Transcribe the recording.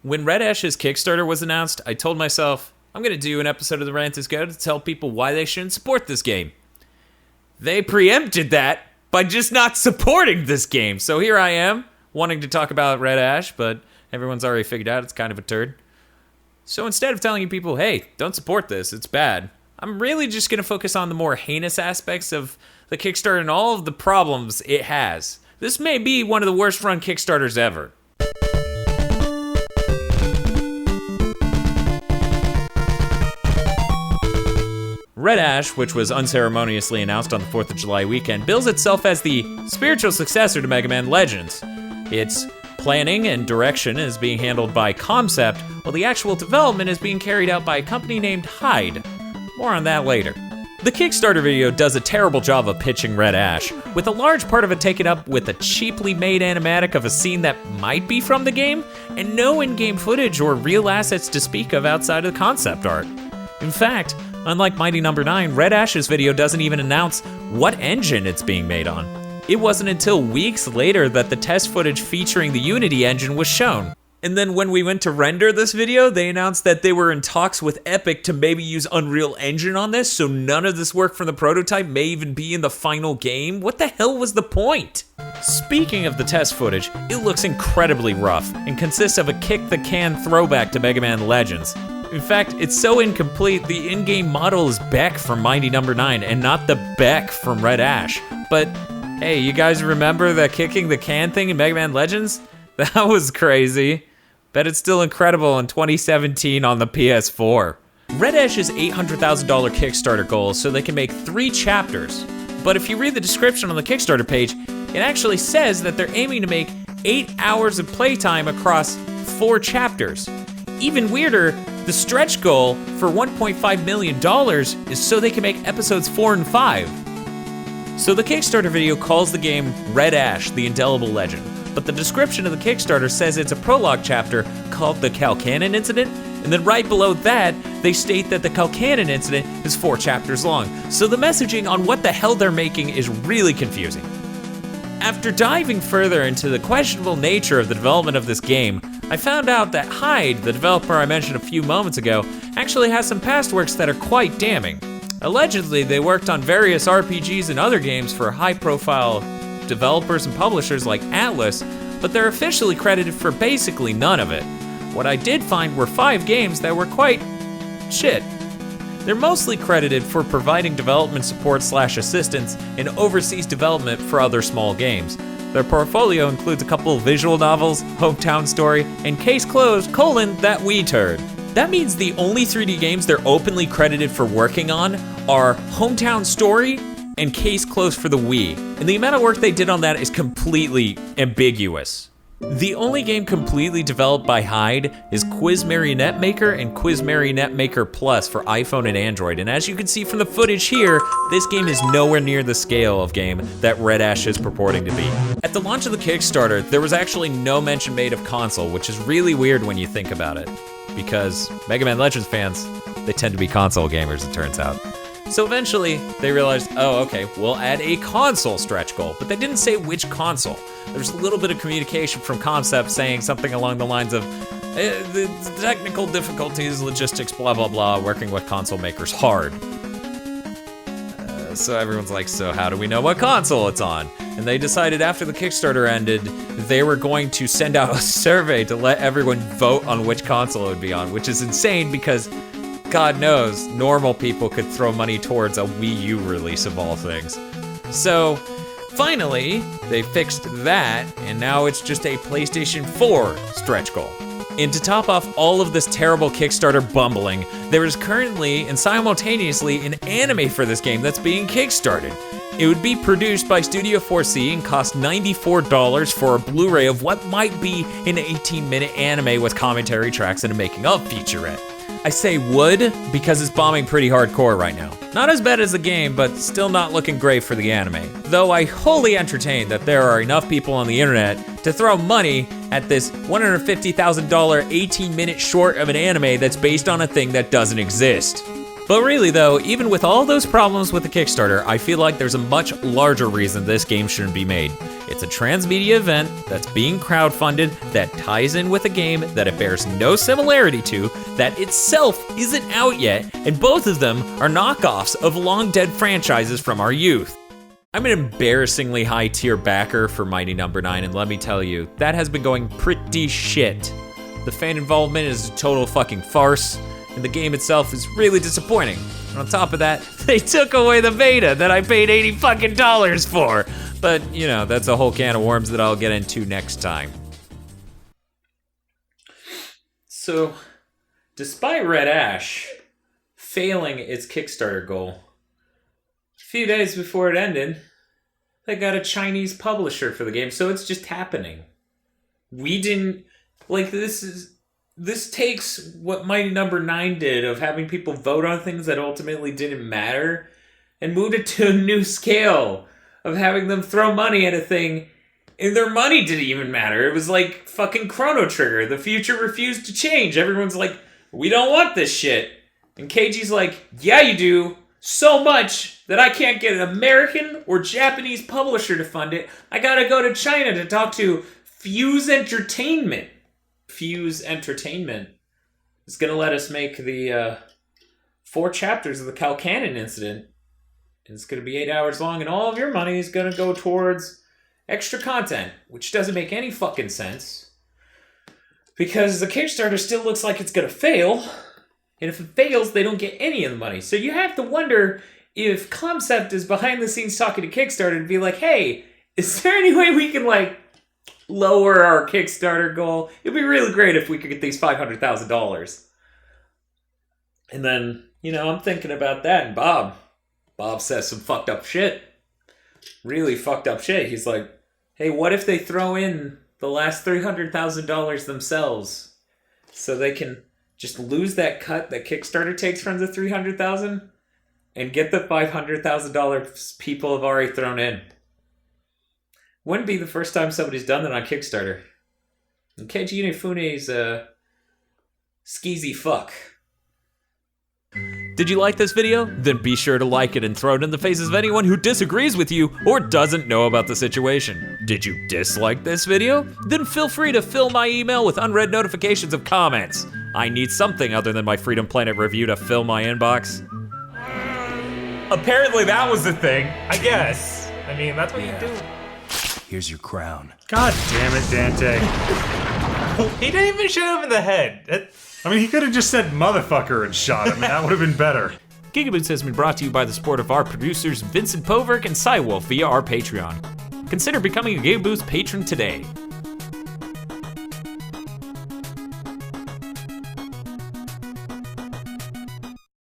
When Red Ash's Kickstarter was announced, I told myself, I'm going to do an episode of the Rant is Go to tell people why they shouldn't support this game. They preempted that by just not supporting this game. So here I am, wanting to talk about Red Ash, but everyone's already figured out it's kind of a turd. So instead of telling you people, hey, don't support this, it's bad, I'm really just going to focus on the more heinous aspects of the Kickstarter and all of the problems it has. This may be one of the worst run Kickstarters ever. Red Ash, which was unceremoniously announced on the 4th of July weekend, bills itself as the spiritual successor to Mega Man Legends. Its planning and direction is being handled by Concept, while the actual development is being carried out by a company named Hyde. More on that later. The Kickstarter video does a terrible job of pitching Red Ash, with a large part of it taken up with a cheaply made animatic of a scene that might be from the game, and no in-game footage or real assets to speak of outside of the concept art. In fact, unlike Mighty No. 9, Red Ash's video doesn't even announce what engine it's being made on. It wasn't until weeks later that the test footage featuring the Unity engine was shown. And then when we went to render this video, they announced that they were in talks with Epic to maybe use Unreal Engine on this, so none of this work from the prototype may even be in the final game. What the hell was the point? Speaking of the test footage, it looks incredibly rough and consists of a kick-the-can throwback to Mega Man Legends. In fact, it's so incomplete, the in-game model is Beck from Mighty No. 9 and not the Beck from Red Ash. But hey, you guys remember the kicking the can thing in Mega Man Legends? That was crazy. Bet it's still incredible in 2017 on the PS4. Red Ash's $800,000 Kickstarter goal is so they can make 3 chapters. But if you read the description on the Kickstarter page, it actually says that they're aiming to make 8 hours of playtime across 4 chapters. Even weirder, the stretch goal for $1.5 million is so they can make episodes 4 and 5. So the Kickstarter video calls the game Red Ash, the Indelible Legend, but the description of the Kickstarter says it's a prologue chapter called the Calcannon Incident, and then right below that, they state that the Calcannon Incident is 4 chapters long, so the messaging on what the hell they're making is really confusing. After diving further into the questionable nature of the development of this game, I found out that Hyde, the developer I mentioned a few moments ago, actually has some past works that are quite damning. Allegedly, they worked on various RPGs and other games for high-profile developers and publishers like Atlas, but they're officially credited for basically none of it. What I did find were 5 games that were quite shit. They're mostly credited for providing development support / assistance and overseas development for other small games. Their portfolio includes a couple of visual novels, Hometown Story, and Case Closed, That Wee Turd. That means the only 3D games they're openly credited for working on are Hometown Story and Case Closed for the Wii. And the amount of work they did on that is completely ambiguous. The only game completely developed by Hyde is Quiz Marionette Maker and Quiz Marionette Maker Plus for iPhone and Android. And as you can see from the footage here, this game is nowhere near the scale of game that Red Ash is purporting to be. At the launch of the Kickstarter, there was actually no mention made of console, which is really weird when you think about it. Because Mega Man Legends fans, they tend to be console gamers, it turns out. So eventually, they realized, oh, okay, we'll add a console stretch goal, but they didn't say which console. There's a little bit of communication from Concept saying something along the lines of, the technical difficulties, logistics, blah, blah, blah, working with console makers hard. So everyone's like, so how do we know what console it's on? And they decided after the Kickstarter ended, they were going to send out a survey to let everyone vote on which console it would be on, which is insane because God knows, normal people could throw money towards a Wii U release of all things. So, finally, they fixed that, and now it's just a PlayStation 4 stretch goal. And to top off all of this terrible Kickstarter bumbling, there is currently and simultaneously an anime for this game that's being kickstarted. It would be produced by Studio 4C and cost $94 for a Blu-ray of what might be an 18-minute anime with commentary tracks and a making-of featurette. I say would because it's bombing pretty hardcore right now. Not as bad as the game, but still not looking great for the anime. Though I wholly entertain that there are enough people on the internet to throw money at this $150,000 18-minute short of an anime that's based on a thing that doesn't exist. But really though, even with all those problems with the Kickstarter, I feel like there's a much larger reason this game shouldn't be made. It's a transmedia event that's being crowdfunded, that ties in with a game that it bears no similarity to, that itself isn't out yet, and both of them are knockoffs of long-dead franchises from our youth. I'm an embarrassingly high tier backer for Mighty Number 9, and let me tell you, that has been going pretty shit. The fan involvement is a total fucking farce, and the game itself is really disappointing. And on top of that, they took away the beta that I paid $80 fucking for. But, you know, that's a whole can of worms that I'll get into next time. So, despite Red Ash failing its Kickstarter goal, a few days before it ended, they got a Chinese publisher for the game, so it's just happening. We didn't, like, this takes what Mighty Number 9 did of having people vote on things that ultimately didn't matter and moved it to a new scale of having them throw money at a thing and their money didn't even matter. It was like fucking Chrono Trigger. The future refused to change. Everyone's like, we don't want this shit. And Keiji's like, yeah you do. So much that I can't get an American or Japanese publisher to fund it. I gotta go to China to talk to Fuse Entertainment. Fuse Entertainment is going to let us make the 4 chapters of the Calcanon incident. And it's going to be 8 hours long, and all of your money is going to go towards extra content, which doesn't make any fucking sense. Because the Kickstarter still looks like it's going to fail, and if it fails, they don't get any of the money. So you have to wonder if Concept is behind the scenes talking to Kickstarter to be like, hey, is there any way we can, like, lower our Kickstarter goal? It'd be really great if we could get these $500,000. And then, you know, I'm thinking about that, and Bob says some fucked up shit. Really fucked up shit. He's like, hey, what if they throw in the last $300,000 themselves so they can just lose that cut that Kickstarter takes from the $300,000 and get the $500,000 people have already thrown in? Wouldn't be the first time somebody's done that on Kickstarter. And Keiji Inafune's a skeezy fuck. Did you like this video? Then be sure to like it and throw it in the faces of anyone who disagrees with you or doesn't know about the situation. Did you dislike this video? Then feel free to fill my email with unread notifications of comments. I need something other than my Freedom Planet review to fill my inbox. Apparently that was the thing, I guess. I mean, that's what you do. Here's your crown. God damn it, Dante. He didn't even shoot him in the head. I mean, he could have just said motherfucker and shot him, and that would have been better. GigaBoots has been brought to you by the support of our producers Vincent Poverk and Cywolf via our Patreon. Consider becoming a GigaBoots patron today.